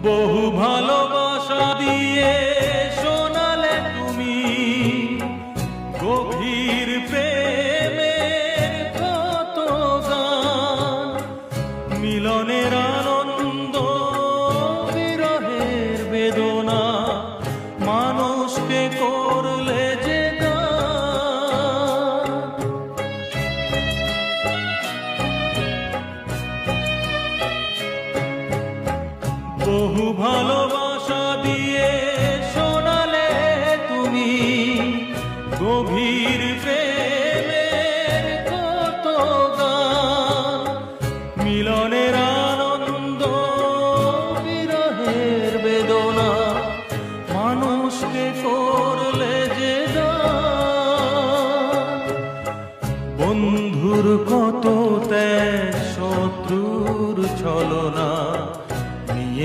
বহু ভালোবাসা দিয়ে শোনালে তুমি গভীর প্রেমের কত গান, মিলনের আনন্দ বিরহের বেদনা, মানুষকে করলে যে গান। বহু ভালোবাসা দিয়ে শোনালে তুমি গভীর প্রেমের কত গান, মিলনের আনন্দ বিরহের বেদনা, মানুষকে করলে যে দান। বন্ধুর কত ত্যাগ, শত্রুর ছলনা,